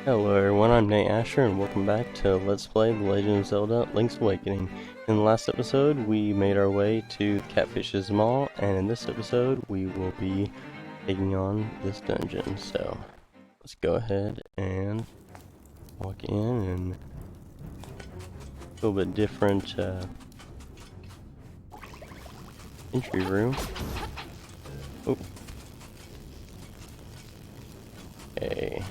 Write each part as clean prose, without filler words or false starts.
Hello everyone, I'm Nate Asher and welcome back to Let's Play The Legend of Zelda Link's Awakening. In the last episode, we made our way to Catfish's Mall, and in this episode, we will be taking on this dungeon. So, let's go ahead and walk in and a little bit different entry room. Oh. Okay.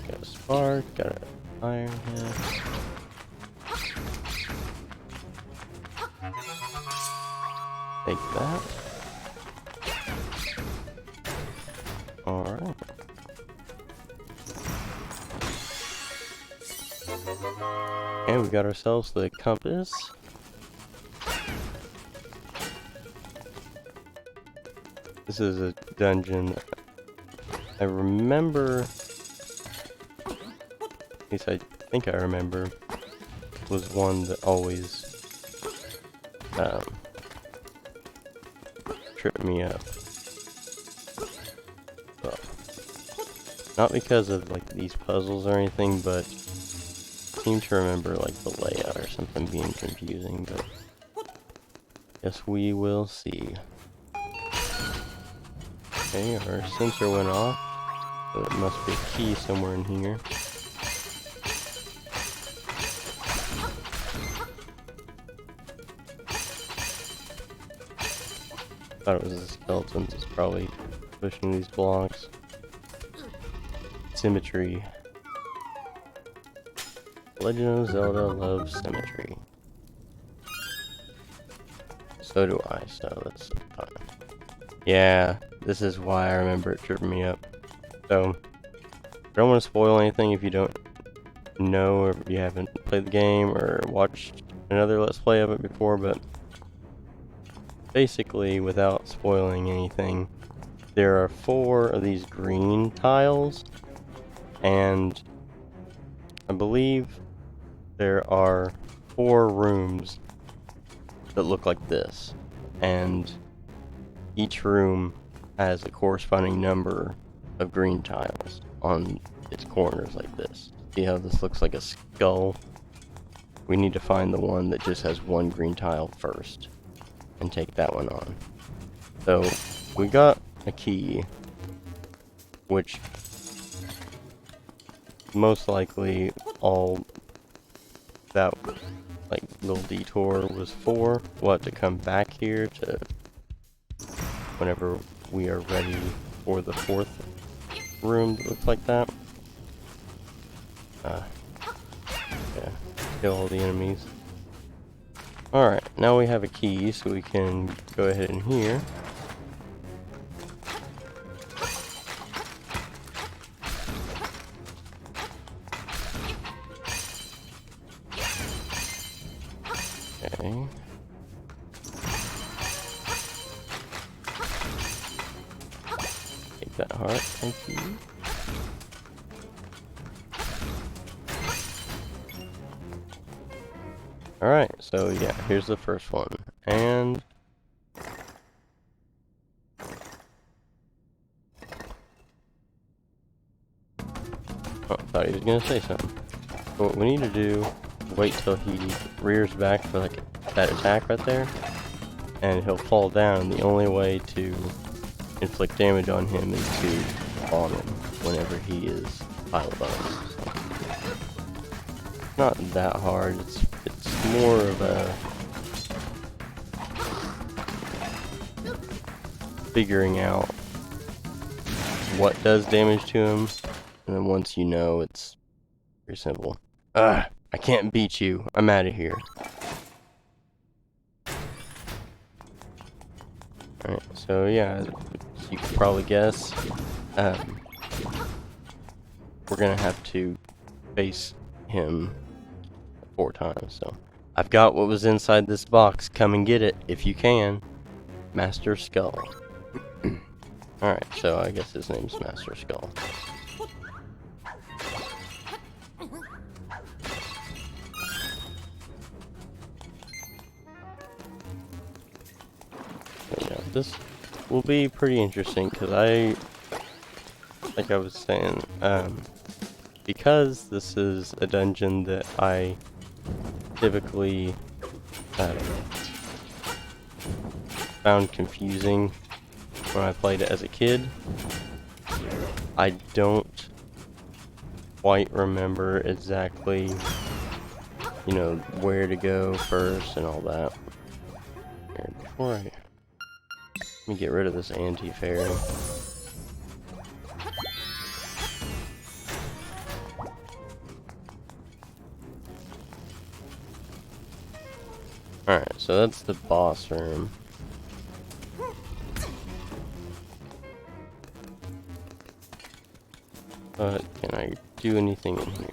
Got a spark, got an iron head. Take that. Alright. And we got ourselves the compass. This is a dungeon I remember, at least I think I remember, was one that always tripped me up. Well, not because of like these puzzles or anything, but I seem to remember like the layout or something being confusing, but guess we will see. Okay, our sensor went off, so there must be a key somewhere in here. Thought it was the skeletons. It's probably pushing these blocks. Symmetry. Legend of Zelda loves symmetry. So do I, so that's fine. Yeah, this is why I remember it tripping me up. So, I don't want to spoil anything if you don't know or if you haven't played the game or watched another Let's Play of it before, but basically, without spoiling anything, there are 4 of these green tiles, and I believe there are 4 rooms that look like this, and each room has a corresponding number of green tiles on its corners like this. See how this looks like a skull? We need to find the one that just has 1 green tile first and take that one on. So we got a key, which most likely all that like little detour was for. We'll have to come back here to whenever we are ready for the 4th room that looks like that. Yeah, kill all the enemies. Alright, now we have a key, so we can go ahead in here. Okay. Take that heart, thank you. Alright, so yeah, here's the first one. And oh, I thought he was gonna say something. But what we need to do, wait till he rears back for like that attack right there, and he'll fall down. The only way to inflict damage on him is to bomb him whenever he is piled up. Not that hard, it's more of a figuring out what does damage to him, and then once you know, it's very simple. I can't beat you, I'm out of here. Alright, so yeah, as you can probably guess, we're gonna have to face him 4 times, so I've got what was inside this box. Come and get it if you can. Master Skull. Alright, so I guess his name's Master Skull. So yeah, this will be pretty interesting because like I was saying, because this is a dungeon that I typically found confusing when I played it as a kid, I don't quite remember exactly, you know, where to go first and all that. Here, before let me get rid of this anti-fairy. Alright, so that's the boss room. But can I do anything in here?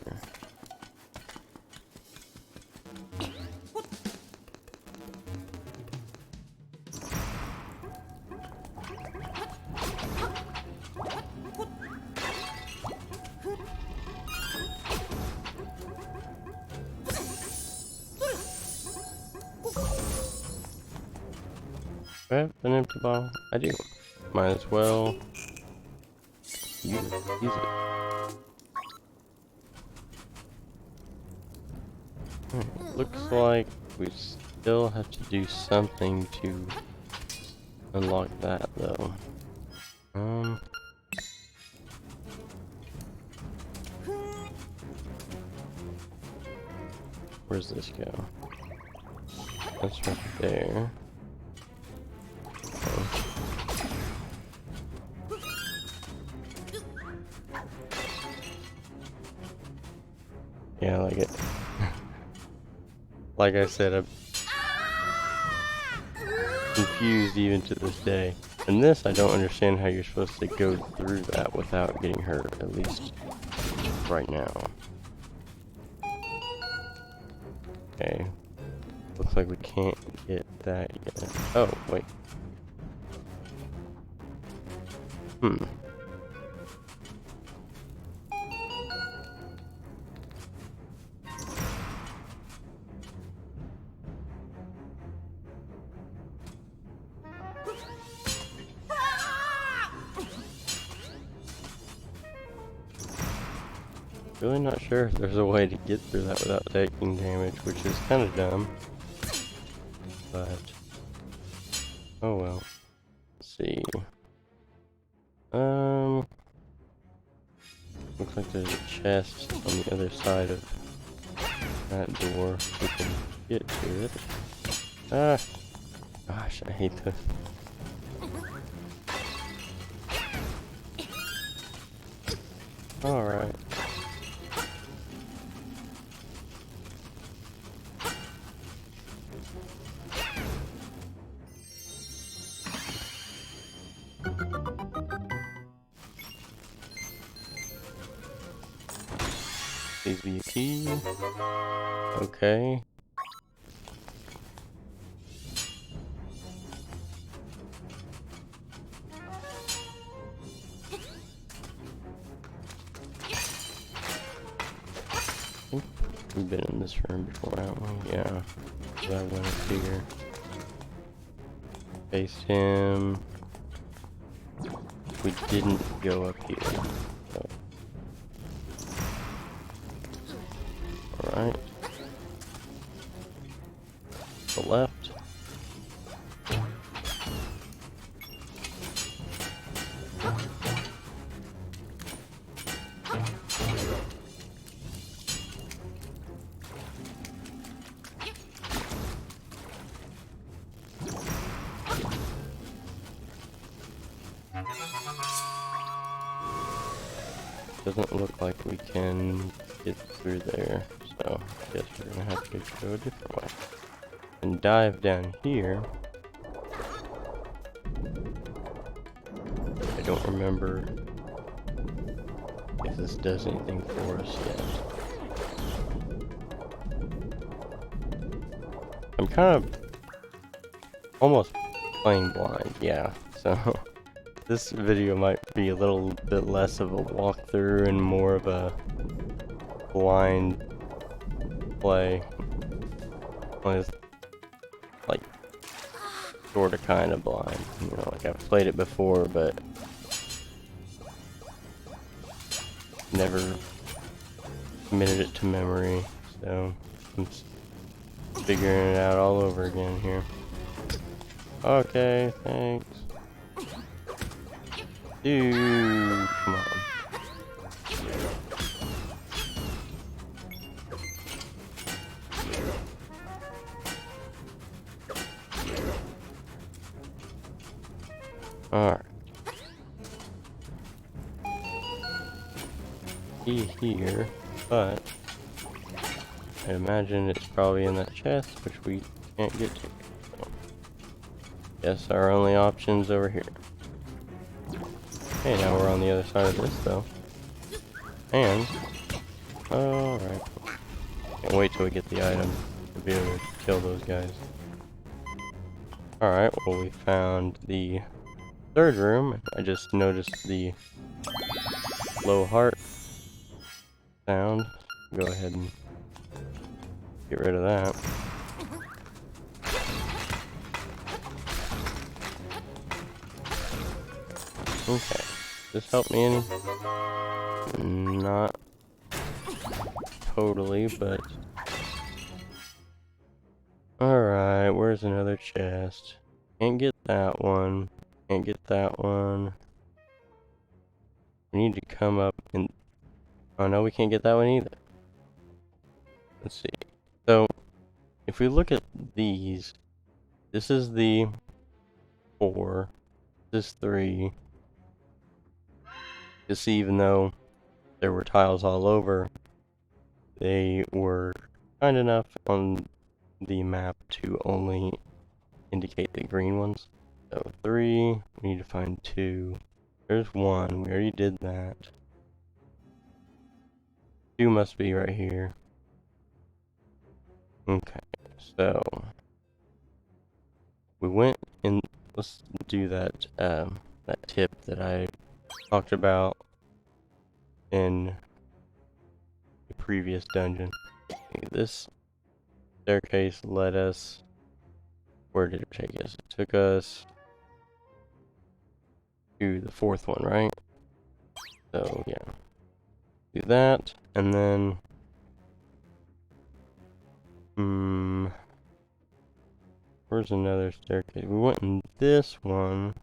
Do I have an empty bottle? I do. Might as well use it. Alright, looks like we still have to do something to unlock that though. Where's this go? That's right there. Yeah, like I said, I'm confused even to this day. And this, I don't understand how you're supposed to go through that without getting hurt, at least right now. Okay. Looks like we can't get that yet. Oh, wait. Really not sure if there's a way to get through that without taking damage, which is kind of dumb. But, oh well. Let's see. Looks like there's a chest on the other side of that door. We can get to it. Ah! Gosh, I hate this. Alright. Please be a key. Okay. We've been in this room before, haven't we? Yeah. I went up here. Faced him. We didn't go up here. So. Alright. To the left. Doesn't look like we can get through there, so I guess we're gonna have to go a different way. And dive down here. I don't remember if this does anything for us yet. I'm kind of almost playing blind, yeah, so this video might be a little bit less of a walkthrough and more of a blind play. Like, sorta kinda blind. You know, like I've played it before, but never committed it to memory, so I'm figuring it out all over again here. Okay, thanks. Dude, come on. Alright. Here, but I imagine it's probably in that chest, which we can't get to. So, guess our only option's over here. Okay, now we're on the other side of this, though. And, alright. Can't wait till we get the item to be able to kill those guys. Alright, well, we found the third room. I just noticed the low heart sound. Go ahead and get rid of that. Okay. This helped me any? Not totally, but... Alright, where's another chest? Can't get that one. Can't get that one. We need to come up and... Oh no, we can't get that one either. Let's see. So, if we look at these, this is the 4, this is 3. You see, even though there were tiles all over, they were kind enough on the map to only indicate the green ones. So 3, we need to find 2. There's 1, we already did that. 2 must be right here. Okay, so we went in. Let's do that that tip that I talked about in the previous dungeon. Okay, this staircase led us. Where did it take us? It took us to the 4th one, right? So yeah, do that, and then where's another staircase? We went in this one. I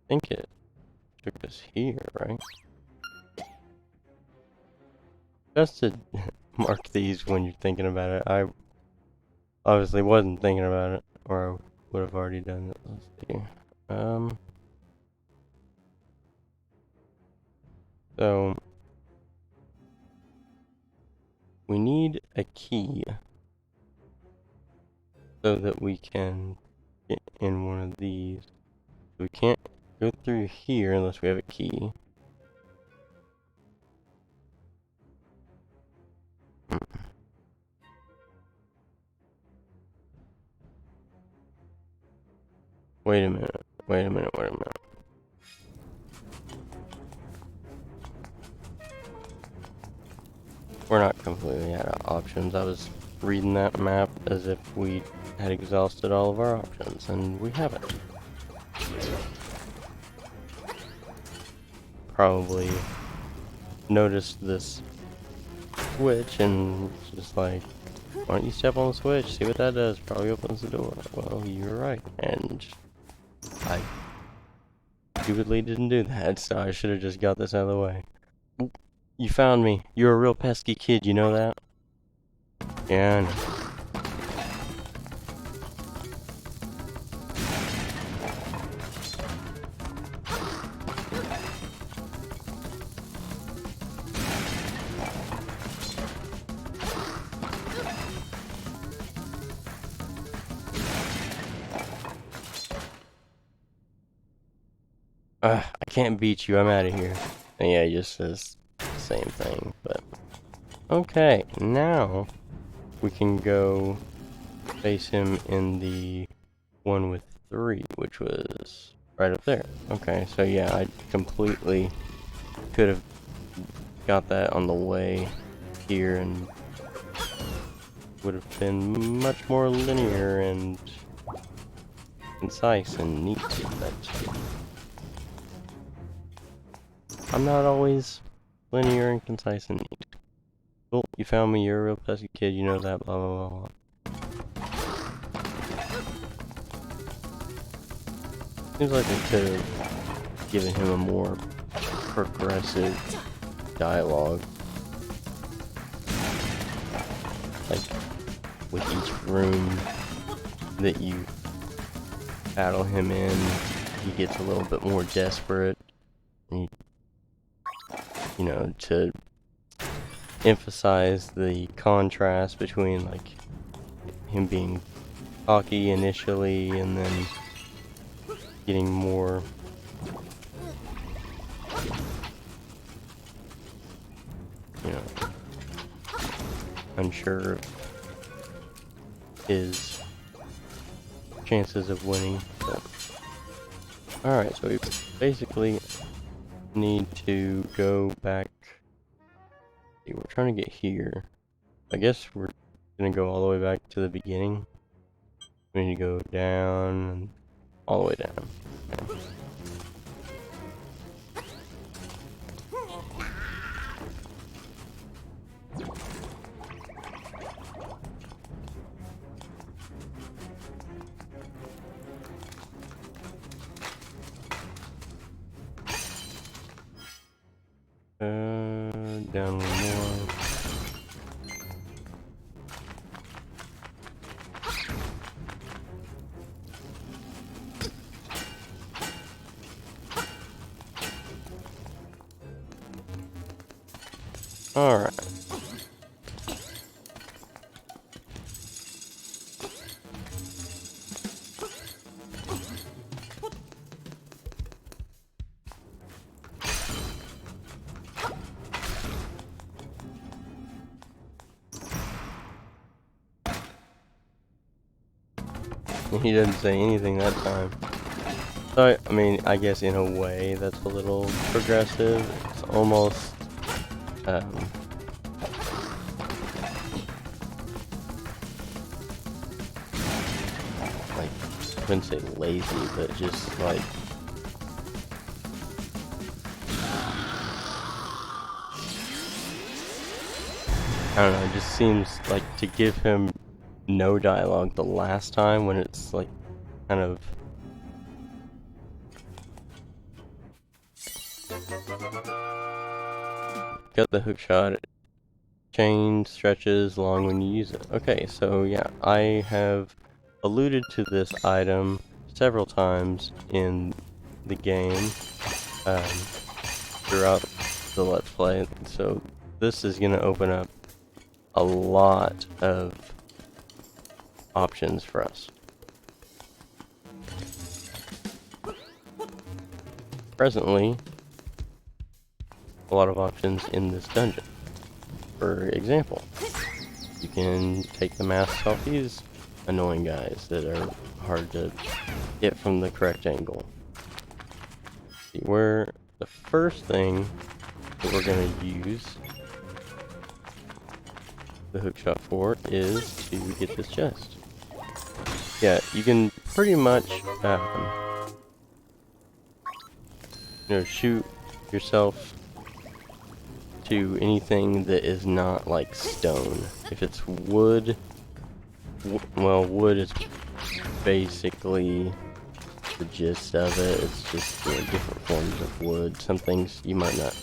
think it took us here, right? Just to mark these when you're thinking about it. I obviously wasn't thinking about it, or I would have already done it. Let's see. So we need a key so that we can get in one of these. We can't go through here unless we have a key. Wait a minute. Wait a minute. Wait a minute. We're not completely out of options. I was reading that map as if we had exhausted all of our options, and we haven't. Probably noticed this switch and just like, why don't you step on the switch, see what that does, probably opens the door. Well, you're right, and I stupidly didn't do that, so I should have just got this out of the way. You found me. You're a real pesky kid, you know that? Yeah, I know. I can't beat you, I'm out of here. And yeah, it just says the same thing, but... Okay, now we can go face him in the one with 3, which was right up there. Okay, so yeah, I completely could have got that on the way here and would have been much more linear and concise and neat, but I'm not always linear and concise and neat. Cool, you found me, you're a real pesky kid, you know that, blah blah blah. Seems like they could have given him a more progressive dialogue. Like, with each room that you battle him in, he gets a little bit more desperate. And you know, to emphasize the contrast between, like, him being cocky initially and then getting more unsure of his chances of winning. Alright, so we basically need to go back. We're trying to get here. I guess we're gonna go all the way back to the beginning. We need to go down and all the way down. Okay. Down one more. All right. He doesn't say anything that time. So, I mean, I guess in a way that's a little progressive. It's almost, like, I wouldn't say lazy, but just like, I don't know, it just seems like to give him no dialogue the last time when it's like kind of got the hook shot, chain stretches long when you use it. Okay, so yeah, I have alluded to this item several times in the game throughout the Let's Play, so this is going to open up a lot of options for us. Presently, a lot of options in this dungeon. For example, you can take the mask off these annoying guys that are hard to get from the correct angle. See, where the first thing that we're going to use the hookshot for is to get this chest. Yeah, you can pretty much shoot yourself to anything that is not like stone. If it's wood, well, wood is basically the gist of it. It's just different forms of wood. Some things you might not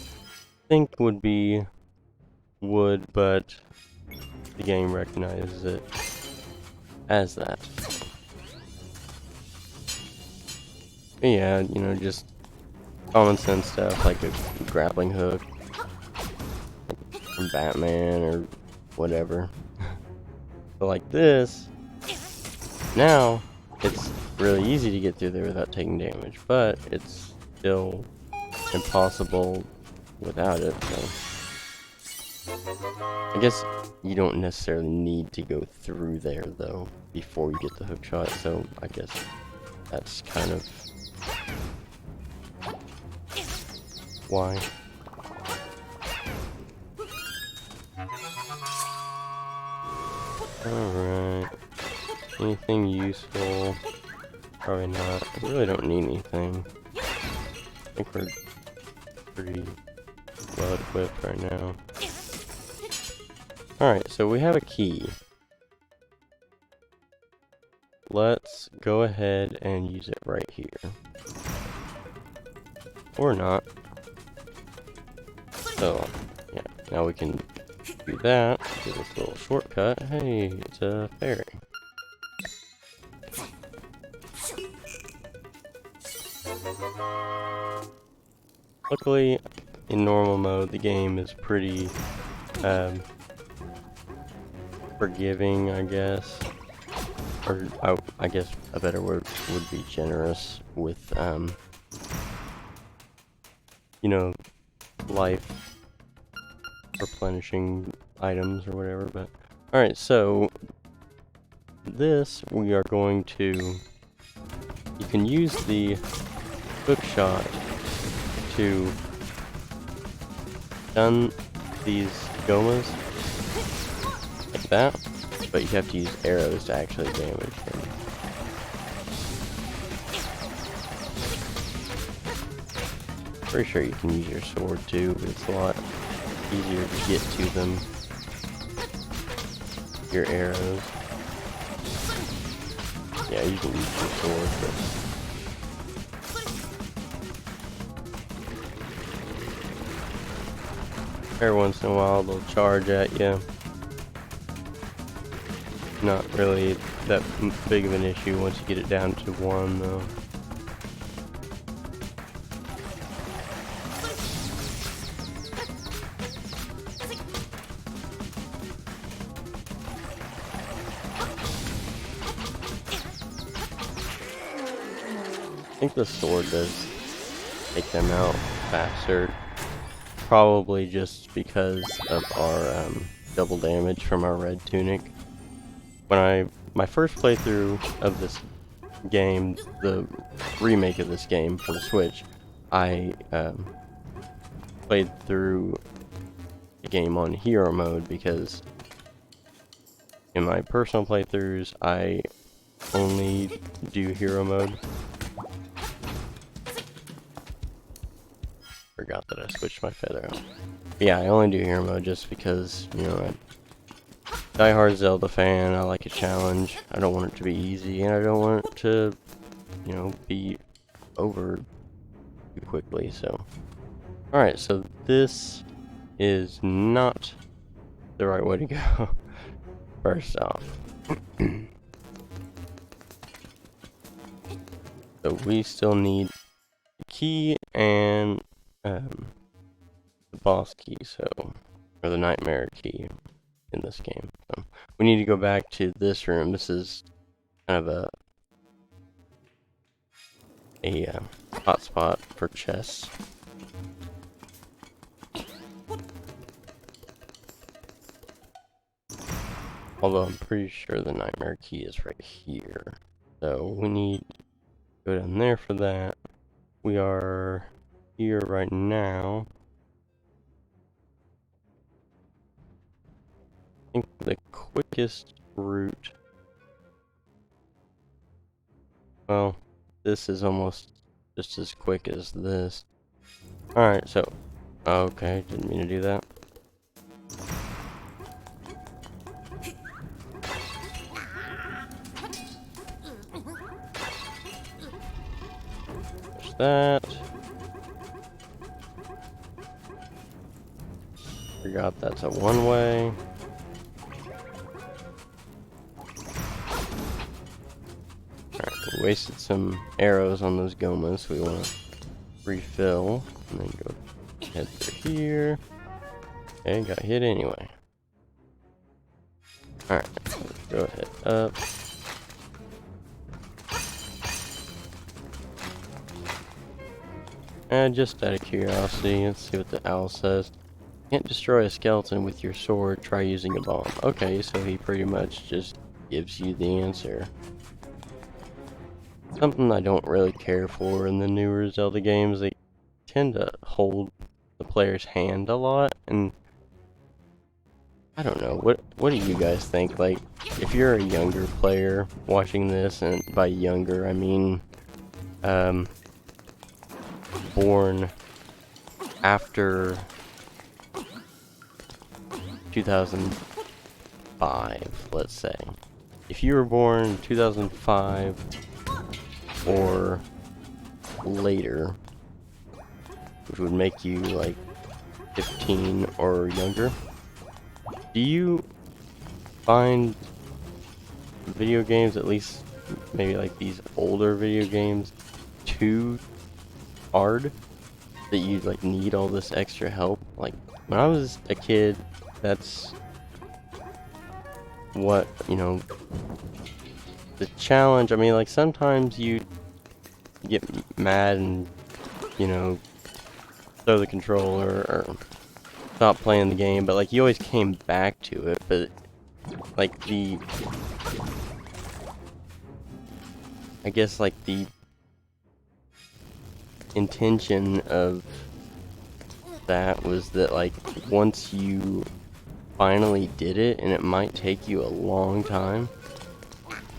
think would be wood, but the game recognizes it as that. But yeah, just common sense stuff like a grappling hook from Batman or whatever. But like this, now it's really easy to get through there without taking damage, but it's still impossible without it, so I guess you don't necessarily need to go through there though before you get the hook shot, so I guess that's kind of why. Alright. Anything useful? Probably not. I really don't need anything. I think we're pretty well equipped right now. Alright, so we have a key. Let's go ahead and use it right here. Or not. So, yeah, now we can do that. Do this little shortcut. Hey, it's a fairy. Luckily, in normal mode, the game is pretty forgiving, I guess. Or, I guess a better word would be generous with, you know, life replenishing items or whatever. But alright, so this we are going to, you can use the hookshot to stun these gomas like that, but you have to use arrows to actually damage them. Pretty sure you can use your sword too, but it's a lot easier to get to them. Your arrows. Yeah, you can use your sword, but every once in a while they'll charge at you. Not really that big of an issue once you get it down to one, though. I think the sword does take them out faster. Probably just because of our double damage from our red tunic. When my first playthrough of this game, the remake of this game for the Switch, I played through the game on hero mode because in my personal playthroughs I only do hero mode. Forgot that I switched my feather out. But yeah, I only do hero mode just because, you know, I'm a diehard Zelda fan. I like a challenge. I don't want it to be easy, and I don't want it to, you know, be over too quickly. So, alright, so this is not the right way to go. First off. So we still need the key and the boss key, or the nightmare key in this game. So we need to go back to this room. This is kind of a hotspot for chests. Although I'm pretty sure the nightmare key is right here. So we need to go down there for that. We are here right now. I think the quickest route, well, this is almost just as quick as this. Alright, so, okay, didn't mean to do that. There's that. Forgot that's a one-way. Alright, we wasted some arrows on those gomas, so we want to refill. And then go head through here. Okay, got hit anyway. Alright, let's go ahead up. And just out of curiosity, let's see what the owl says. Can't destroy a skeleton with your sword, try using a bomb. Okay, so he pretty much just gives you the answer. Something I don't really care for in the newer Zelda games, they tend to hold the player's hand a lot, and I don't know, what do you guys think? Like, if you're a younger player watching this, and by younger I mean born after 2005, let's say. If you were born in 2005 or later, which would make you like 15 or younger, do you find video games, at least maybe like these older video games, too hard? That you like need all this extra help? Like when I was a kid, that's what, you know, the challenge. I mean, like sometimes you get mad and, you know, throw the controller or stop playing the game, but like you always came back to it. But like I guess like the intention of that was that like once you finally did it, and it might take you a long time,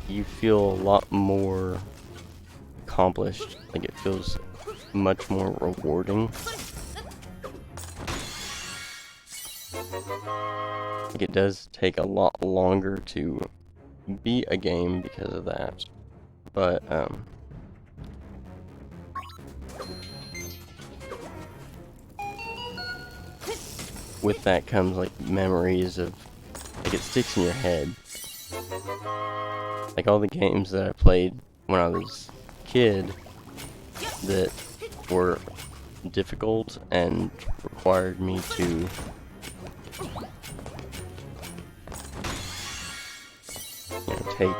you feel a lot more accomplished. Like it feels much more rewarding. Like it does take a lot longer to beat a game because of that. But with that comes like memories of, like, it sticks in your head. Like all the games that I played when I was a kid that were difficult and required me to, you know, take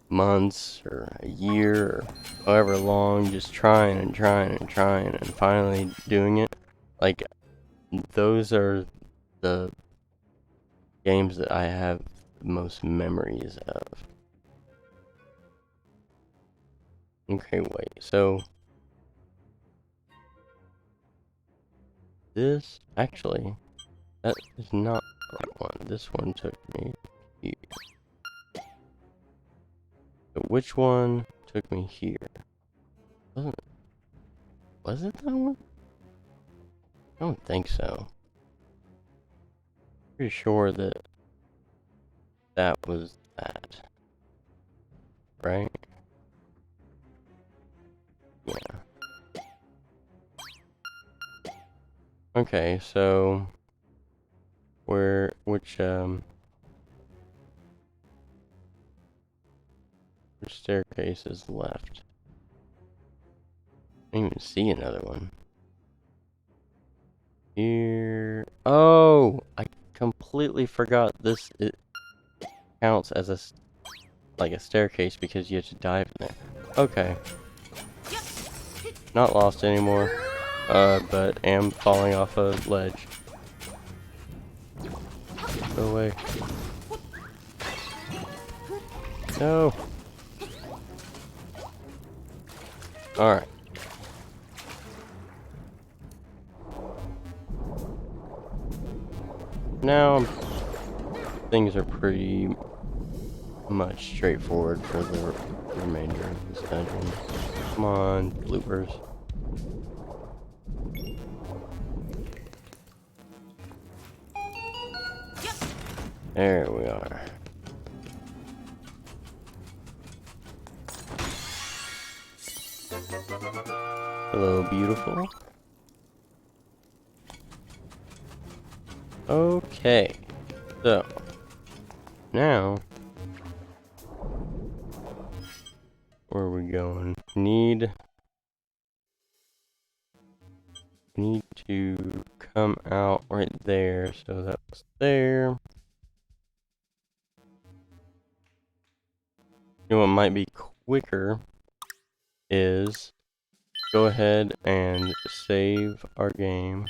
months or a year or however long just trying and finally doing it. Like those are the games that I have the most memories of. Okay, wait, so this, actually, that is not the right one. This one took me here. But which one took me here? Was it that one? I don't think so. Pretty sure that that was that. Right? Yeah. Okay, so which staircase is left? I didn't even see another one. Here. Oh, I completely forgot this. It counts as a staircase because you have to dive in there. Okay. Not lost anymore. But am falling off a ledge. Go away. No. Alright. Now, things are pretty much straightforward for the remainder of this dungeon. Come on, bloopers. There we are. Hello, beautiful. Okay, so now where are we going? Need to come out right there, so that's there. You know what might be quicker is go ahead and save our game,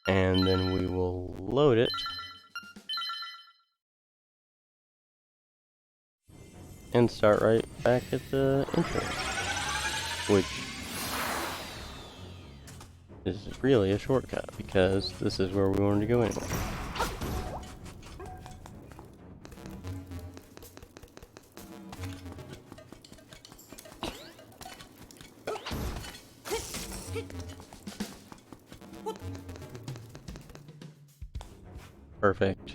and then we will load it and start right back at the entrance, which is really a shortcut because this is where we wanted to go anyway. Perfect.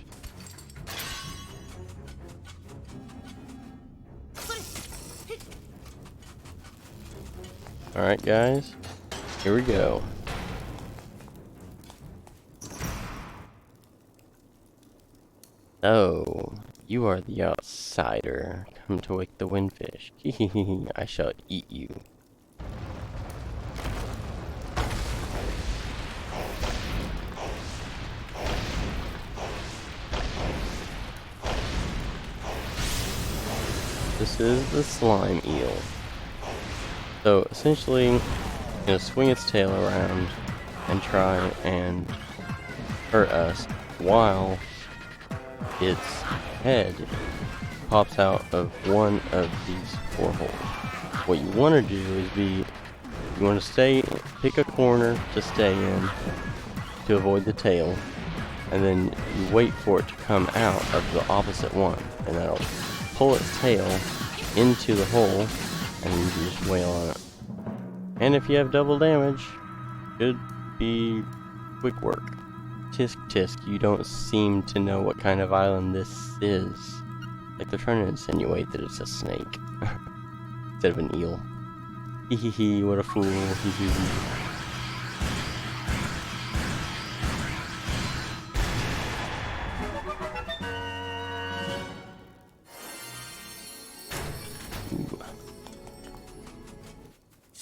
Alright guys, here we go. Oh, you are the outsider. Come to wake the windfish. Hehehe, I shall eat you. This is the slime eel. So essentially, it's gonna swing its tail around and try and hurt us while its head pops out of one of these 4 holes. What you want to do is you want to pick a corner to stay in to avoid the tail, and then you wait for it to come out of the opposite one, and that'll pull its tail into the hole, and you just wail on it. And if you have double damage, should be quick work. Tisk tisk, you don't seem to know what kind of island this is. Like they're trying to insinuate that it's a snake instead of an eel. Hehehe, what a fool. Hehehe.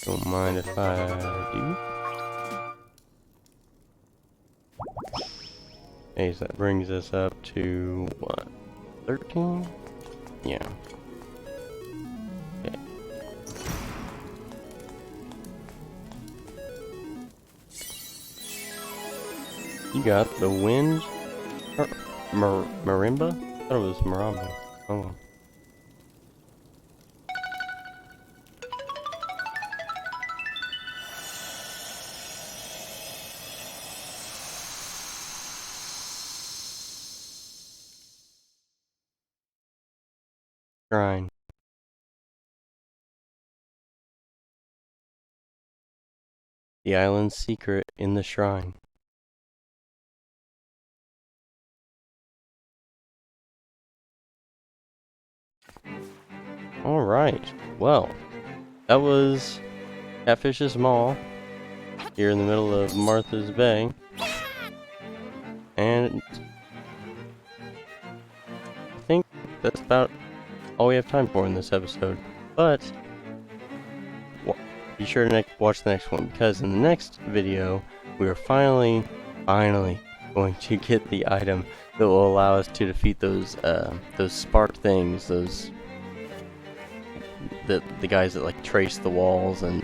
Don't mind if I do. Okay, so that brings us up to what? 13? Yeah. Okay. You got the wind marimba? I thought it was maramba. Oh. Shrine. The island's secret in the shrine. Alright, well, that was Catfish's Mall here in the middle of Martha's Bay. And I think that's about all we have time for in this episode. But be sure to watch the next one, because in the next video we are finally going to get the item that will allow us to defeat those spark things, the guys that like trace the walls and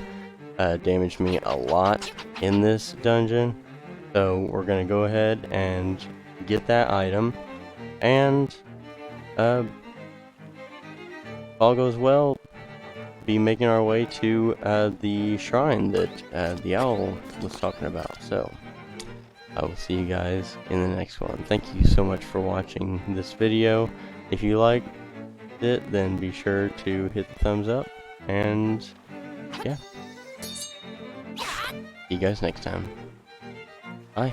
damaged me a lot in this dungeon. So we're gonna go ahead and get that item, and if all goes well, be making our way to the shrine that the owl was talking about. So I will see you guys in the next one. Thank you so much for watching this video. If you liked it, then be sure to hit the thumbs up, and yeah, see you guys next time. Bye.